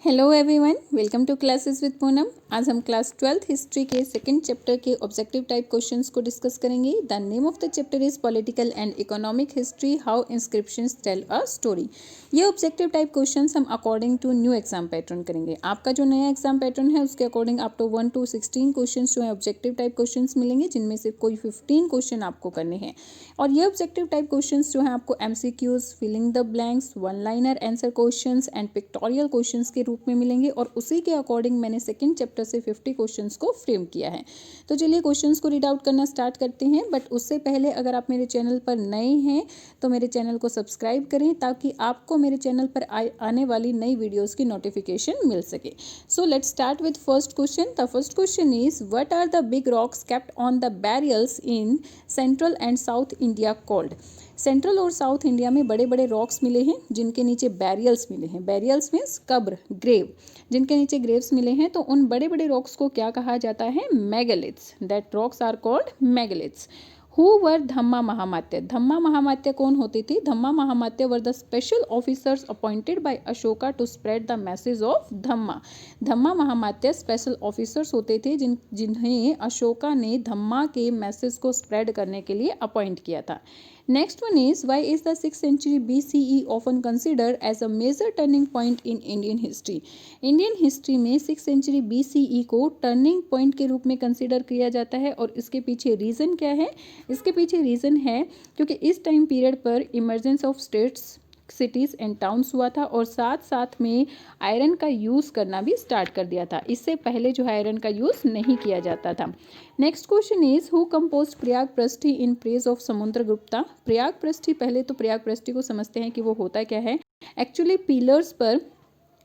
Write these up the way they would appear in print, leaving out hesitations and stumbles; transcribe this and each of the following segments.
Hello everyone, welcome to classes with Poonam. आज हम class 12th history के सेकंड चैप्टर के ऑब्जेक्टिव टाइप क्वेश्चंस को डिस्कस करेंगे। The name of the chapter is political and economic history, how inscriptions tell a story. ये objective type questions हम according to new exam pattern करेंगे। आपका जो नया एग्जाम पैटर्न है उसके अकॉर्डिंग आप तो 1 to 16 क्वेश्चन जो है ऑब्जेक्टिव टाइप क्वेश्चन मिलेंगे, जिनमें से कोई 15 क्वेश्चन आपको करने हैं। और ये ऑब्जेक्टिव टाइप क्वेश्चन जो है आपको MCQs, filling the blanks, one liner answer question and pictorial question के रूप में मिलेंगे। और उसी के अकॉर्डिंग मैंने सेकंड चैप्टर से 50 क्वेश्चंस को फ्रेम किया है। तो चलिए क्वेश्चंस को रीड आउट करना स्टार्ट करते हैं। बट उससे पहले अगर आप मेरे चैनल पर नए हैं तो मेरे चैनल को सब्सक्राइब करें, ताकि आपको मेरे चैनल पर आने वाली नई वीडियोस की नोटिफिकेशन मिल सके। So let's start with first question. The first question is what are the big rocks kept on the barriers in central and south India called. Central और साउथ इंडिया में बड़े बड़े रॉक्स मिले हैं जिनके नीचे बैरियल्स मिले हैं। बैरियल्स मीन्स कब्र, ग्रेव, जिनके नीचे ग्रेव्स मिले हैं। तो उन बड़े बड़े रॉक्स को क्या कहा जाता है? Megaliths. That rocks are called megaliths. Who were Dhamma Mahamatya. Dhamma Mahamatya कौन होती थी? Dhamma Mahamatya were the special officers appointed by Ashoka to spread the message of Dhamma. Dhamma Mahamatya special officers होते थे जिन्हें अशोका ने धम्मा के मैसेज को स्प्रेड करने के लिए अपॉइंट किया था। Next one is, why is the 6th century BCE often considered as a major turning point in Indian history? Indian history में 6th century BCE को turning point के रूप में कंसिडर किया जाता है। और इसके पीछे रीज़न क्या है? इसके पीछे रीज़न है क्योंकि इस टाइम पीरियड पर emergence of states, cities and towns हुआ था, और साथ साथ में आयरन का यूज़ करना भी स्टार्ट कर दिया था। इससे पहले जो है आयरन का यूज़ नहीं किया जाता था। Next question is, who compose Prayag Prasthi in praise of Samudragupta. Prayag Prasthi, पहले तो प्रयाग प्रस्थि को समझते हैं कि वो होता क्या है। एक्चुअली पिलर्स पर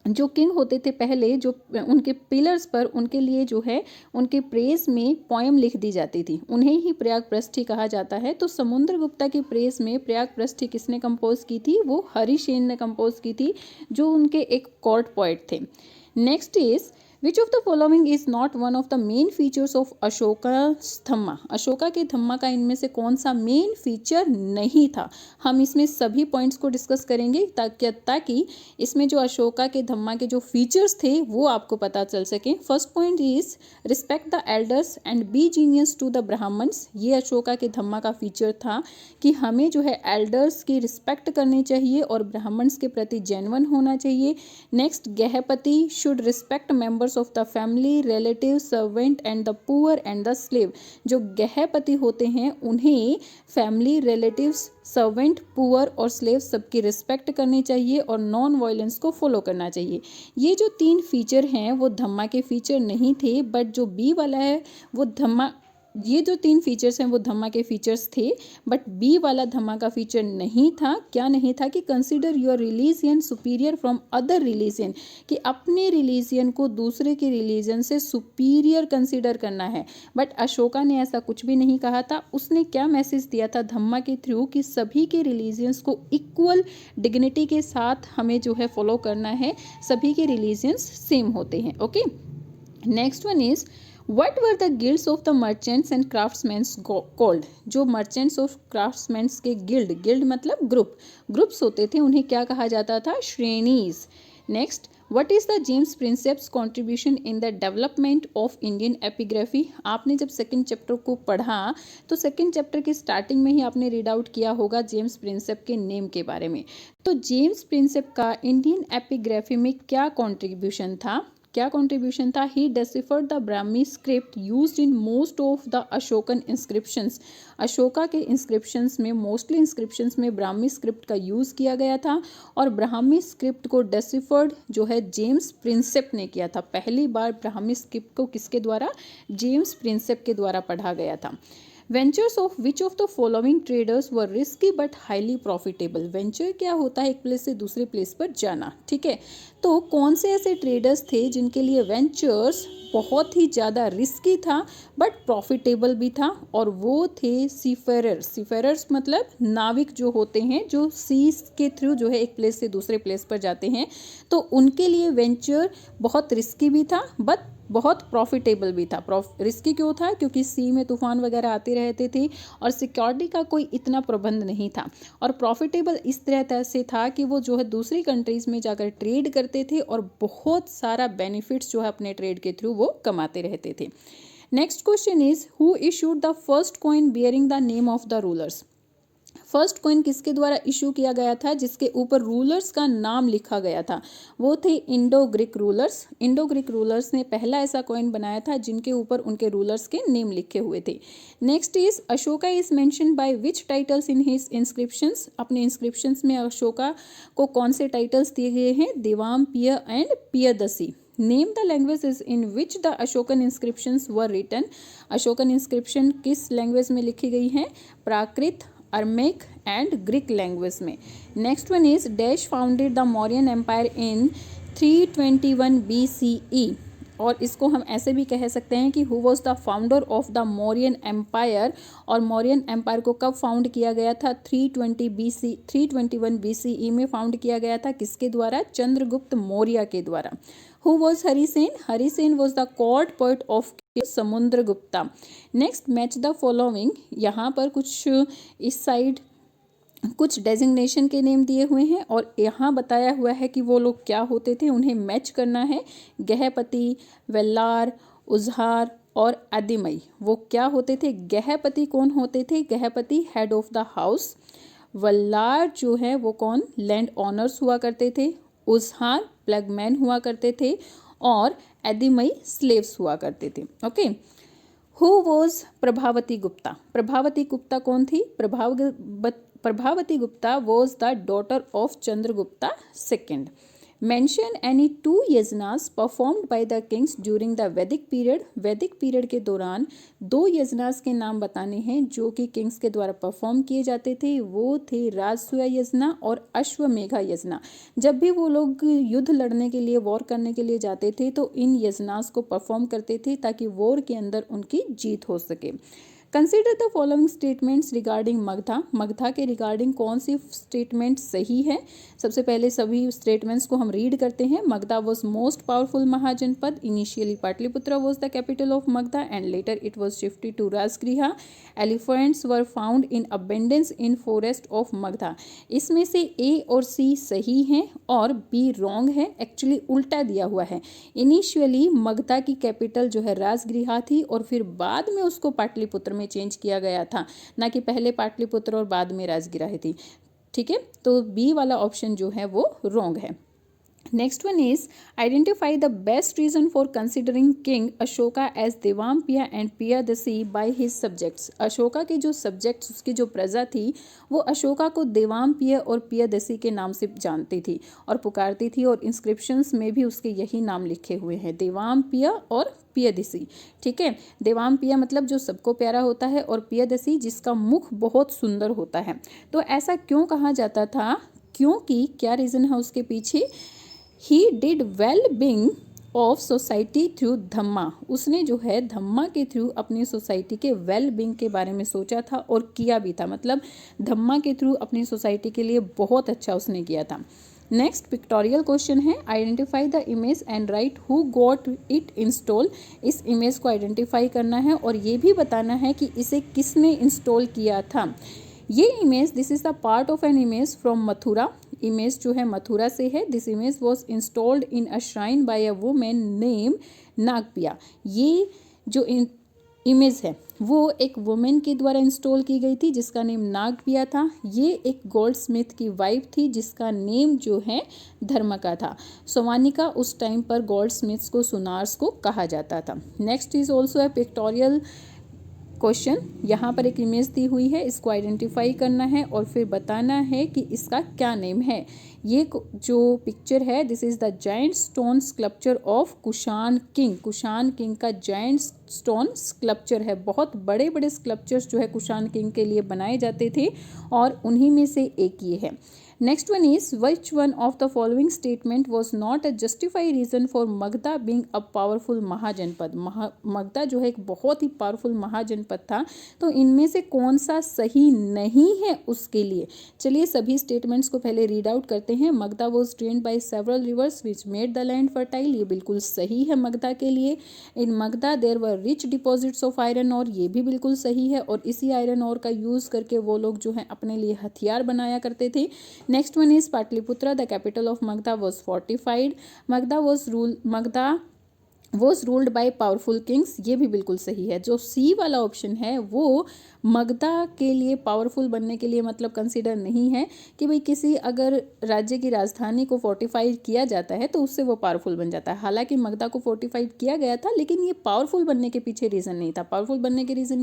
जो किंग होते थे पहले, जो उनके पिलर्स पर उनके लिए जो है उनके प्रेस में पोएम लिख दी जाती थी, उन्हें ही प्रयाग प्रस्थि कहा जाता है। तो समुद्रगुप्ता के प्रेस में प्रयाग प्रस्थि किसने कंपोज की थी? वो हरिसेन ने कंपोज की थी, जो उनके एक कोर्ट पोएट थे। Next is, which of the following is not one of the main features of Ashoka's Dhamma. Ashoka के धम्मा का इनमें से कौन सा मेन फीचर नहीं था? हम इसमें सभी पॉइंट्स को डिस्कस करेंगे ताकि इसमें जो अशोका के धम्मा के जो फीचर्स थे वो आपको पता चल सके। First point is respect the elders and be genius to the Brahmins. ये अशोका के धम्मा का फीचर था कि हमें जो है एल्डर्स की रिस्पेक्ट करनी चाहिए और ब्राह्मण्स के प्रति जेन्युइन होना चाहिए। Next, grihapati should respect members of the family, relative, servant and the poor and the slave. जो गृहपति होते हैं उन्हें फैमिली, रिलेटिव्स, सर्वेंट, पुअर और स्लेव सबकी रिस्पेक्ट करनी चाहिए और नॉन वायलेंस को फॉलो करना चाहिए। ये जो 3 फीचर हैं वो धम्मा के फीचर नहीं थे, बट जो बी वाला है वो धम्मा, ये जो 3 फीचर्स हैं वो धम्मा के फीचर्स थे, बट बी वाला धम्मा का फीचर नहीं था। क्या नहीं था? कि consider your religion superior from other religion, कि अपने रिलीजियन को दूसरे के रिलीजन से सुपीरियर कंसीडर करना है। बट अशोका ने ऐसा कुछ भी नहीं कहा था। उसने क्या मैसेज दिया था धम्मा के थ्रू? कि सभी के रिलीजियंस को इक्वल डिग्निटी के साथ हमें जो है फॉलो करना है, सभी के रिलीजियंस सेम होते हैं। Okay, next one is, What were the guilds of the merchants and craftsmen called? जो merchants और craftsmen के गिल्ड मतलब ग्रुप्स होते थे, उन्हें क्या कहा जाता था? Shrenis. Next, What is the James Prinsep's contribution in the development of Indian epigraphy? आपने जब सेकंड चैप्टर को पढ़ा तो सेकंड चैप्टर की स्टार्टिंग में ही आपने रीड आउट किया होगा जेम्स प्रिंसेप के नेम के बारे में। तो जेम्स प्रिंसेप का इंडियन एपिग्राफी में क्या कॉन्ट्रीब्यूशन था? He deciphered the Brahmi script used in most of the Ashokan inscriptions. Ashoka के इंस्क्रिप्शंस में, मोस्टली इंस्क्रिप्शंस में ब्राह्मी स्क्रिप्ट का यूज़ किया गया था। और ब्राह्मी स्क्रिप्ट को डेसिफर्ड जो है जेम्स प्रिंसेप ने किया था। पहली बार ब्राह्मी स्क्रिप्ट को किसके द्वारा? जेम्स प्रिंसेप के द्वारा पढ़ा गया था। Ventures of which of the following traders were risky but highly profitable. Venture क्या होता है? एक प्लेस से दूसरे प्लेस पर जाना, ठीक है। तो कौन से ऐसे ट्रेडर्स थे जिनके लिए वेंचर्स बहुत ही ज़्यादा रिस्की था बट प्रॉफिटेबल भी था? और वो थे सीफेरर्स। सीफेरर्स मतलब नाविक जो होते हैं, जो सीज के थ्रू जो है एक प्लेस से दूसरे प्लेस पर जाते हैं। तो उनके लिए वेंचर बहुत रिस्की भी था बट बहुत प्रॉफिटेबल भी था। रिस्की क्यों था? क्योंकि सी में तूफान वगैरह आते रहते थे और सिक्योरिटी का कोई इतना प्रबंध नहीं था। और प्रॉफिटेबल इस तरह से था कि वो जो है दूसरी कंट्रीज़ में जाकर ट्रेड करते थे और बहुत सारा बेनिफिट्स जो है अपने ट्रेड के थ्रू वो कमाते रहते थे। Next question is who issued the first coin bearing the name of the rulers. First coin किसके द्वारा इशू किया गया था जिसके ऊपर रूलर्स का नाम लिखा गया था? वो थे Indo Greek rulers. Indo Greek rulers ने पहला ऐसा कॉइन बनाया था जिनके ऊपर उनके रूलर्स के नेम लिखे हुए थे। Next is Ashoka is mention by which titles in his inscriptions. अपने इंस्क्रिप्शंस में अशोका को कौन से टाइटल्स दिए गए हैं? Devam, Piya and Piyadasi. Name the languages in which the Ashokan inscriptions were written. Ashokan inscription किस लैंग्वेज में लिखी गई हैं? Prakrit, Aramaic and Greek language में। Next one is dash founded the Mauryan empire in 321 BCE। और इसको हम ऐसे भी कह सकते हैं कि who was the founder of the Mauryan empire. और मौर्यन एम्पायर को कब फाउंड किया गया था? 321 BCE में फाउंड किया गया था। किसके द्वारा? चंद्रगुप्त मौर्य के द्वारा। Who was Harisena? Harisena was the court poet of Samudragupta. Next match the following. यहाँ पर कुछ इस साइड कुछ डेजिग्नेशन के नेम दिए हुए हैं और यहाँ बताया हुआ है कि वो लोग क्या होते थे, उन्हें मैच करना है। गहपति, वेल्लार, उजहार और आदिमई वो क्या होते थे? गहपति कौन होते थे? गहपति हेड ऑफ द हाउस। वल्लार जो है वो कौन? लैंड ऑनर्स हुआ करते थे। उजहार प्लगमैन हुआ करते थे और आदिमई स्लेव्स हुआ करते थे। Okay. Who was Prabhavati Gupta? Prabhavati Gupta कौन थी? Prabhavati Gupta was the daughter of Chandragupta II. Mention any two यजनास performed by the kings during the Vedic period. वैदिक पीरियड के दौरान दो यजनास के नाम बताने हैं जो कि किंग्स के द्वारा परफॉर्म किए जाते थे। वो थे राजसूय यजना और अश्वमेघा यजना। जब भी वो लोग युद्ध लड़ने के लिए, वॉर करने के लिए जाते थे तो इन यजनास को परफॉर्म करते थे ताकि वॉर के अंदर उनकी जीत हो सके। Consider the following statements regarding Magadha. Magadha के रिगार्डिंग कौन सी स्टेटमेंट सही है? सबसे पहले सभी स्टेटमेंट्स को हम रीड करते हैं। Magadha was most powerful mahajanapada. Initially Pataliputra was the capital of Magadha and later it was shifted to Rajagriha. Elephants were found in abundance in forest of Magadha. इसमें से ए और सी सही हैं और बी रॉन्ग है। एक्चुअली उल्टा दिया हुआ है। इनिशियली मगधा की कैपिटल जो है राजगृहा थी और फिर बाद में उसको पाटलिपुत्र में चेंज किया गया था, ना कि पहले पाटलिपुत्र और बाद में राजगृह थी। ठीक है, तो बी वाला ऑप्शन जो है वो रॉन्ग है। Next one is identify the best reason for considering king Ashoka as Devampiya and Piyadasi by his subjects. Ashoka के जो सब्जेक्ट्स, उसकी जो प्रजा थी वो अशोका को देवाम्पिय और पियदसी के नाम से जानती थी और पुकारती थी और इंस्क्रिप्शंस में भी उसके यही नाम लिखे हुए हैं, देवाम्पिय और पियदसी। ठीक है, देवाम्पिय मतलब जो सबको प्यारा होता है और पियदसी जिसका मुख बहुत सुंदर होता है। तो ऐसा क्यों कहा जाता था? क्योंकि क्या रीज़न है उसके पीछे? He did well being of society through Dhamma. उसने जो है धम्मा के थ्रू अपनी सोसाइटी के वेल बीइंग के बारे में सोचा था और किया भी था। मतलब धम्मा के थ्रू अपनी सोसाइटी के लिए बहुत अच्छा उसने किया था। नेक्स्ट पिक्टोरियल क्वेश्चन है, identify the image and right who got it install. इस इमेज को आइडेंटिफाई करना है और ये भी बताना है कि इसे किसने इंस्टॉल किया था। ये image, this is the part of an image from Mathura. Image जो है मथुरा से है। This image was installed in a shrine by a women name Nagapiya. ये जो इमेज है वो एक वुमेन के द्वारा इंस्टॉल की गई थी जिसका नेम नागपिया था। ये एक गोल्ड स्मिथ की वाइफ थी जिसका नेम जो है धर्मका था। सोमानिका उस टाइम पर गोल्ड स्मिथ्स को, सुनार्स को कहा जाता था। Next is also a pictorial question. यहाँ पर एक इमेज दी हुई है, इसको आइडेंटिफाई करना है और फिर बताना है कि इसका क्या नेम है। ये जो पिक्चर है, this is the giant stone sculpture of Kushan king. Kushan king का जायंट स्टोन स्कल्पचर है। बहुत बड़े बड़े स्कल्पचर्स जो है कुषाण किंग के लिए बनाए जाते थे और उन्हीं में से एक ये है। Next one is which one of the following statement was not a justify reason for Magadha being a powerful mahajanapada. Magadha जो है एक बहुत ही पावरफुल महाजनपद था, तो इनमें से कौन सा सही नहीं है उसके लिए। चलिए सभी स्टेटमेंट्स को पहले रीड आउट करते हैं। Magadha was drained by several rivers which made the land fertile, ये बिल्कुल सही है मगधा के लिए। In Magadha there were rich deposits of iron और, ये भी बिल्कुल सही है, और इसी आयरन और का यूज करके वो लोग जो है अपने लिए हथियार बनाया करते थे। Next one is Pataliputra the capital of Magadha was fortified. Magadha was ruled by powerful kings, ये भी बिल्कुल सही है। जो सी वाला ऑप्शन है वो मगधा के लिए पावरफुल बनने के लिए मतलब कंसीडर नहीं है कि भाई किसी अगर राज्य की राजधानी को फोर्टिफाइड किया जाता है तो उससे वो पावरफुल बन जाता है। हालांकि मगधा को फोर्टिफाइड किया गया था, लेकिन ये पावरफुल बनने के पीछे रीज़न नहीं था। पावरफुल बनने के रीज़न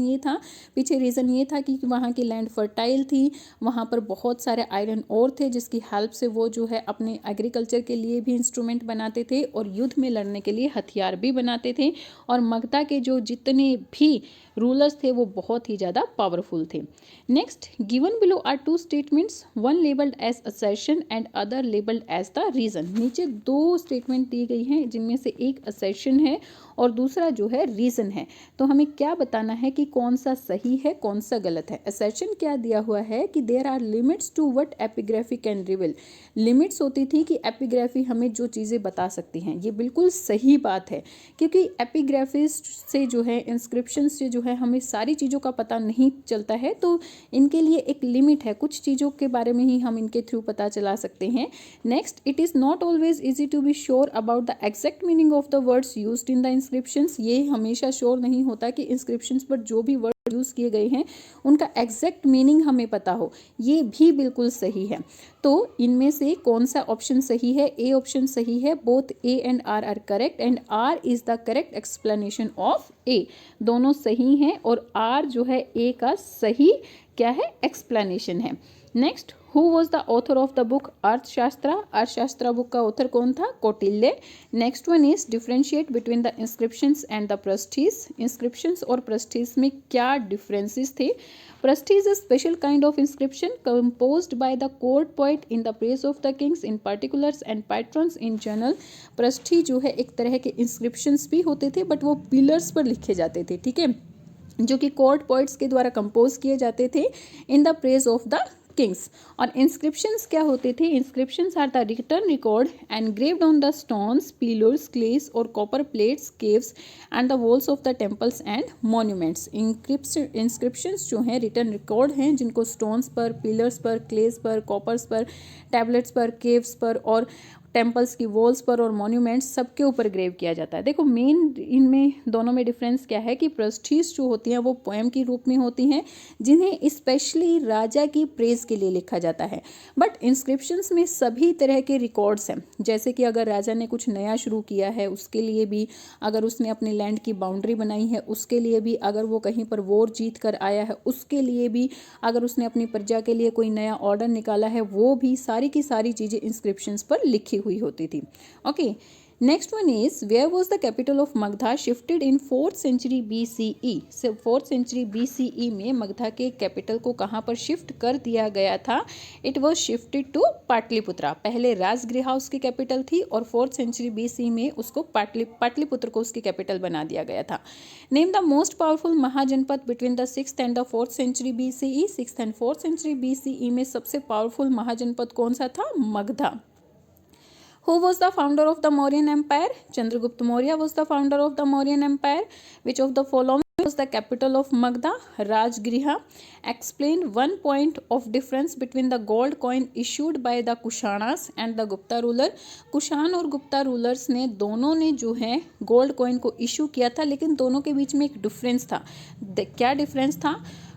ये था कि वहाँ की लैंड फर्टाइल थी, वहाँ पर बहुत सारे आयरन ओर थे जिसकी हेल्प से वो जो है अपने एग्रीकल्चर के लिए भी इंस्ट्रूमेंट बनाते थे और युद्ध में लड़ने के लिए हथियार भी बनाते थे। और मगधा के जो जितने भी रूलर्स थे वो बहुत ही ज़्यादा पावरफुल थे। Next, given below are two statements, one labelled as assertion and other labelled as the reason. नीचे दो स्टेटमेंट दी गई हैं जिनमें से एक असर्शन है और दूसरा जो है रीजन है। तो हमें क्या बताना है कि कौन सा सही है कौन सा गलत है। असर्शन क्या दिया हुआ है कि there are limits to what epigraphy can reveal. Limits होती थी कि एपिग्राफी हमें जो चीज़ें बता सकती हैं, ये बिल्कुल सही बात है, क्योंकि एपिग्राफी से जो है इंस्क्रिप्शन से जो है हमें सारी चीज़ों का पता नहीं चलता है, तो इनके लिए एक लिमिट है, कुछ चीज़ों के बारे में ही हम इनके थ्रू पता चला सकते हैं। Next, it is not always easy to be sure about the exact meaning of the words used in the inscriptions. ये हमेशा श्योर नहीं होता कि इंस्क्रिप्शंस पर जो भी वर्ड यूज़ किए गए हैं उनका एग्जैक्ट मीनिंग हमें पता हो, ये भी बिल्कुल सही है। तो इनमें से कौन सा ऑप्शन सही है? ए ऑप्शन सही है। Both A and R correct and R is the correct explanation of A. दोनों सही हैं और आर जो है ए का सही क्या है? एक्सप्लेनेशन है। Next, who was the author of the book अर्थशास्त्र? अर्थशास्त्र बुक का ऑथर कौन था? Kautilya. Next one is differentiate between the inscriptions and the prestige. Inscriptions और प्रस्टीज में क्या डिफरेंसेस थे? Prasti is a special kind of inscription composed by the court poet in the praise of the kings in particulars and patrons in general. Prasti जो है एक तरह के inscriptions भी होते थे, बट वो पिलर्स पर लिखे जाते थे, ठीक है, जो कि कोर्ट पोइट्स के द्वारा कंपोज किए जाते थे in the praise of the kings. और इंस्क्रिप्शंस क्या होते थे? Inscriptions are the written record engraved on the stones, pillars, clays और copper plates, caves and the walls of the temples and monuments. Inscriptions जो हैं रिटन रिकॉर्ड हैं जिनको stones पर, पिलर्स पर, क्लेस पर, कॉपर्स पर, टैबलेट्स पर, केव्स पर और टेम्पल्स की वॉल्स पर और मॉन्यूमेंट्स सबके ऊपर ग्रेव किया जाता है। देखो मेन इनमें दोनों में डिफरेंस क्या है कि प्रस्टीज जो होती हैं वो पोएम की रूप में होती हैं जिन्हें स्पेशली राजा की प्रेज के लिए लिखा जाता है। बट इंस्क्रिप्शंस में सभी तरह के रिकॉर्ड्स हैं, जैसे कि अगर राजा ने कुछ नया शुरू किया है उसके लिए भी, अगर उसने अपने लैंड की बाउंड्री बनाई है उसके लिए भी, अगर वो कहीं पर वॉर जीत कर आया है उसके लिए भी, अगर उसने अपनी प्रजा के लिए कोई नया ऑर्डर निकाला है वो भी, सारी की सारी चीज़ें इंस्क्रिप्शंस पर लिखी हुई होती थी। Okay, next one is where was the capital of Magadha shifted in 4th century BCE। 4th century BCE में मगधा के कैपिटल को कहाँ पर शिफ्ट कर दिया गया था? It was shifted to Pataliputra. पहले राजगृह उसकी कैपिटल थी और 4th सेंचुरी BC में उसको पाटलिपुत्र को उसकी कैपिटल बना दिया गया था। Name the most powerful mahajanapada between the 6th and the 4th century BCE। 6th and 4th century BCE में सबसे पावरफुल महाजनपद कौन सा था? Magadha. Who was the founder of the Mauryan Empire? Chandragupta Maurya was the founder of the Mauryan Empire. Which of the following was the capital of Magda? Rajgriha. Explain one point of difference between the gold coin issued by the Kushanas and the Gupta ruler. Kushan और Gupta rulers ने दोनों ने जो है gold coin को issue किया था, लेकिन दोनों के बीच में एक डिफरेंस था। क्या डिफरेंस था?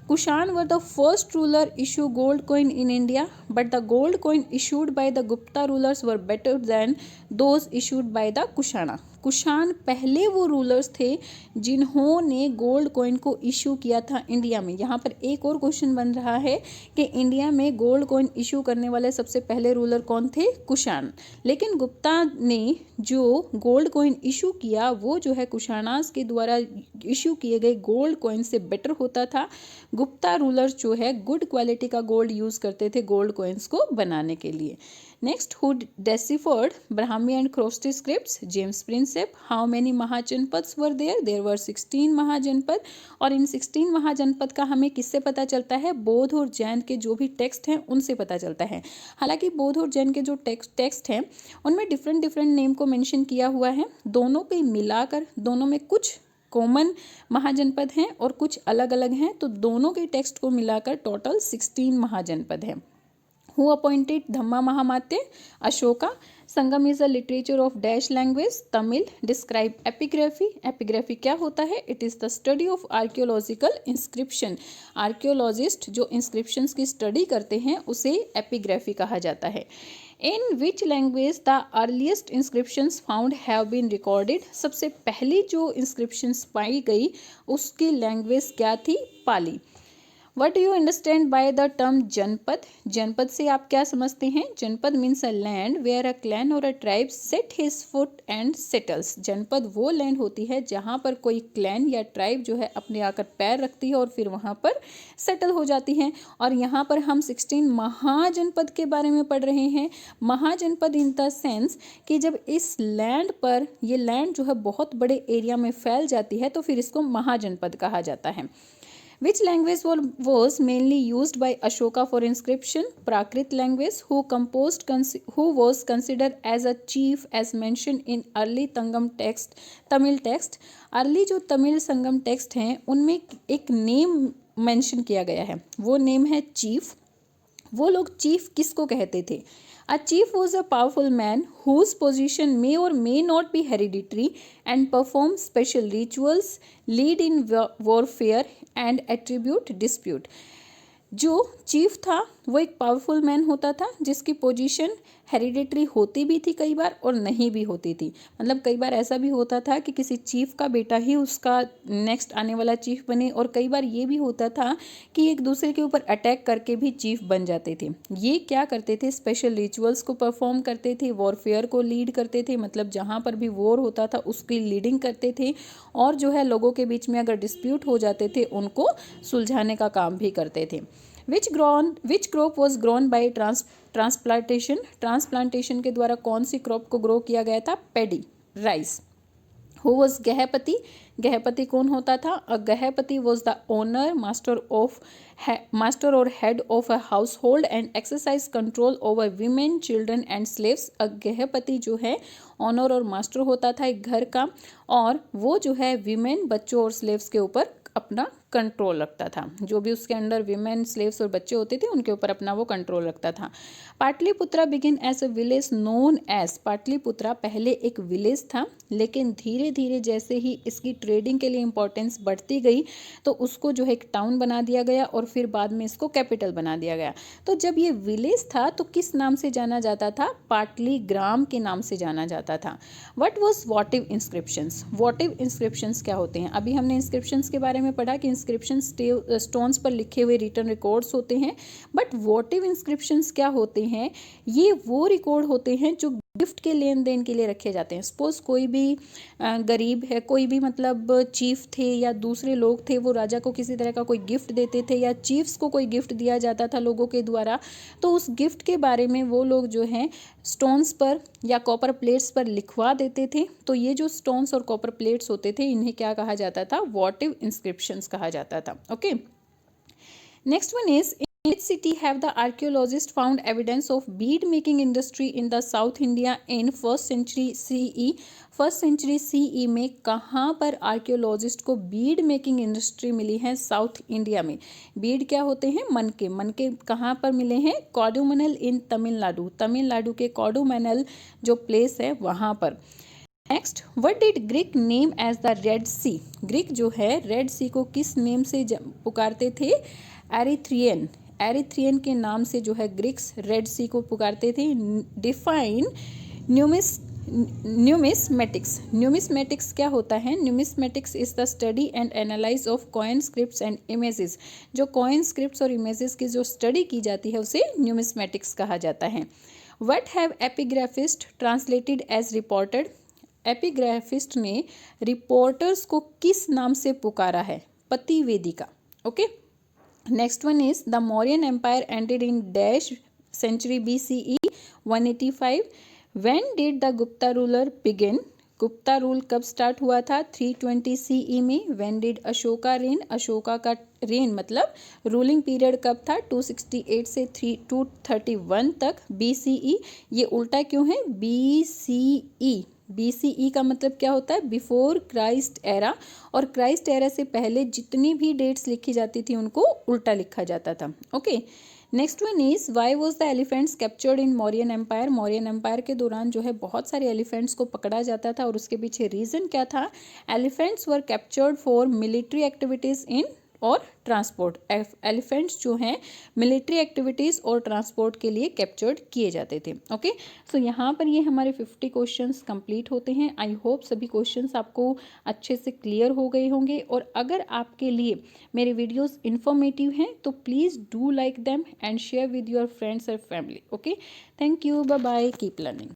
Kushan were the first ruler issue gold coin in India, but the gold coin issued by the Gupta rulers were better than those issued by the Kushana. Kushan पहले वो रूलर्स थे जिन्होंने गोल्ड कॉइन को issue किया था India में। यहाँ पर एक और क्वेश्चन बन रहा है कि इंडिया में गोल्ड कॉइन इशू करने वाले सबसे पहले रूलर कौन थे? कुशान। लेकिन गुप्ता ने जो गोल्ड कॉइन इशू किया वो जो है कुशानास के द्वारा इशू किए गए गोल्ड कॉइन से बेटर होता था। गुप्ता रूलर्स जो है गुड क्वालिटी का गोल्ड यूज़ करते थे गोल्ड कॉइन्स को बनाने के लिए। Next, who deciphered Brahmi and Kharosthi scripts? James Prinsep. How many mahajanapadas were there? There were 16 mahajanapada. और इन 16 महाजनपद का हमें किससे पता चलता है? बौद्ध और जैन के जो भी टेक्स्ट हैं उनसे पता चलता है। हालांकि बौद्ध और जैन के जो टेक्स्ट हैं उनमें डिफरेंट डिफरेंट नेम को मेंशन किया हुआ है, दोनों को मिलाकर दोनों में कुछ कॉमन महाजनपद हैं और कुछ अलग अलग हैं, तो दोनों के टेक्स्ट को मिलाकर टोटल 16 महाजनपद हैं। Who appointed Dhamma Mahamatya? Ashoka. Sangam is a literature of dash language? Tamil. Describe epigraphy? Epigraphy क्या होता है? It is the study of archaeological inscription. Archaeologist जो इंस्क्रिप्शंस की स्टडी करते हैं उसे एपिग्राफी कहा जाता है। In which language the earliest inscriptions found have been recorded? सबसे पहली जो इंस्क्रिप्शंस पाई गई उसकी लैंग्वेज क्या थी? Pali. What do you understand by the term janapada? Janapada से आप क्या समझते हैं? Janapada means a land where a clan और a tribe set his foot and settles. Janapada वो लैंड होती है जहाँ पर कोई क्लैन या ट्राइब जो है अपने आकर पैर रखती है और फिर वहाँ पर सेटल हो जाती है। और यहाँ पर हम 16 महाजनपद के बारे में पढ़ रहे हैं। महाजनपद इन द सेंस कि जब इस लैंड पर ये लैंड जो है बहुत बड़े एरिया में फैल जाती है तो फिर इसको महाजनपद कहा जाता है। Which language was mainly used by Ashoka for inscription? Prakrit language. Who was considered as a chief as mentioned in early Tamil text? Early जो तमिल संगम टेक्स्ट हैं उनमें एक नेम मेंशन किया गया है, वो नेम है चीफ। वो लोग चीफ किसको कहते थे? A chief was a powerful man whose position may or may not be hereditary and perform special rituals, lead in warfare and attribute dispute. जो चीफ था वो एक पावरफुल मैन होता था जिसकी पोजीशन हेरिडिटरी होती भी थी कई बार और नहीं भी होती थी। मतलब कई बार ऐसा भी होता था कि किसी चीफ का बेटा ही उसका नेक्स्ट आने वाला चीफ बने, और कई बार ये भी होता था कि एक दूसरे के ऊपर अटैक करके भी चीफ बन जाते थे। ये क्या करते थे? स्पेशल रिचुअल्स को परफॉर्म करते थे, वॉरफेयर को लीड करते थे, मतलब जहाँ पर भी वॉर होता था उसकी लीडिंग करते थे, और जो है लोगों के बीच में अगर डिस्प्यूट हो जाते थे उनको सुलझाने का काम भी करते थे। Which crop was grown by transplantation? Transplantation के द्वारा कौन सी क्रॉप को ग्रो किया गया था? Paddy, rice. Who was गहपति? गहपति कौन होता था? अ गहपति was the owner, master or head of a household and exercise control over women, children and slaves. अ गहपति जो है ऑनर और मास्टर होता था एक घर का, और वो जो है विमेन, बच्चों और स्लेव्स के ऊपर अपना कंट्रोल रखता था। जो भी उसके अंडर विमेन, स्लेव्स और बच्चे होते थे उनके ऊपर अपना वो कंट्रोल रखता था। Pataliputra began as a village known as. Pataliputra पहले एक विलेज था, लेकिन धीरे धीरे जैसे ही इसकी ट्रेडिंग के लिए इंपॉर्टेंस बढ़ती गई तो उसको जो है एक टाउन बना दिया गया और फिर बाद में इसको कैपिटल बना दिया गया। तो जब ये विलेज था तो किस नाम से जाना जाता था? पाटलीग्राम के नाम से जाना जाता था। What was वोटिव inscriptions? वोटिव इंस्क्रिप्शंस क्या होते हैं? अभी हमने इंस्क्रिप्शंस के बारे में पढ़ा कि इंस्क्रिप्शन स्टोन्स पर लिखे हुए रिटन रिकॉर्ड्स होते हैं, बट वोटिव इंस्क्रिप्शंस क्या होते हैं? ये वो रिकॉर्ड होते हैं जो गिफ्ट के लेन देन के लिए रखे जाते हैं। सपोज कोई भी गरीब है, कोई भी मतलब चीफ थे या दूसरे लोग थे, वो राजा को किसी तरह का कोई गिफ्ट देते थे या चीफ्स को कोई गिफ्ट दिया जाता था लोगों के द्वारा, तो उस गिफ्ट के बारे में वो लोग जो हैं स्टोन्स पर या कॉपर प्लेट्स पर लिखवा देते थे। तो ये जो स्टोन्स और कॉपर प्लेट्स होते थे इन्हें क्या कहा जाता था? वोटिव इंस्क्रिप्शंस कहा जाता था। Okay, next one is in which city have the archaeologists found evidence of bead making industry in the South India in first century CE? First century CE में कहाँ पर आर्कियोलॉजिस्ट को बीड मेकिंग इंडस्ट्री मिली है? South India में। बीड क्या होते हैं? मनके। मनके कहाँ पर मिले हैं? कोडुमनल इन तमिलनाडु। तमिलनाडु के कोडुमनल जो प्लेस है वहाँ पर। Next, what did Greek name as the Red Sea? Greek जो है रेड सी को किस नेम से पुकारते थे? एरिथ्रियन। एरिथ्रियन के नाम से जो है ग्रीक्स रेड सी को पुकारते थे। Define numismatics. न्यूमिस्मेटिक्स क्या होता है? Numismatics is the study and analyse of coin scripts and images. जो कॉइन स्क्रिप्ट्स और इमेजेस की जो स्टडी की जाती है उसे न्यूमिस्मेटिक्स कहा जाता है। What have epigraphist translated as reported? Epigraphist ने रिपोर्टर्स को किस नाम से पुकारा है? Pativedika. Okay, Next one is the Mauryan Empire ended in dash century BCE 185. When did the Gupta ruler begin? Gupta rule कब स्टार्ट हुआ था? 320 CE में. When did Ashoka rain? Ashoka का रेन मतलब रूलिंग पीरियड कब था? 268 से 231 तक BCE. ये उल्टा क्यों है? BCE. BCE का मतलब क्या होता है? Before Christ era. और क्राइस्ट एरा से पहले जितनी भी डेट्स लिखी जाती थी उनको उल्टा लिखा जाता था. Okay. Next one is why was the elephants captured in Mauryan empire? Mauryan empire के दौरान जो है बहुत सारे एलिफेंट्स को पकड़ा जाता था और उसके पीछे रीज़न क्या था? Elephants were captured for military activities in और ट्रांसपोर्ट. एलिफेंट्स जो हैं मिलिट्री एक्टिविटीज़ और ट्रांसपोर्ट के लिए कैप्चर्ड किए जाते थे. ओके. सो यहाँ पर ये हमारे 50 क्वेश्चंस कंप्लीट होते हैं. आई होप सभी क्वेश्चंस आपको अच्छे से क्लियर हो गए होंगे. और अगर आपके लिए मेरे वीडियोस इन्फॉर्मेटिव हैं तो please do like them and share with your friends और family. Okay. Thank you. Bye bye. Keep learning.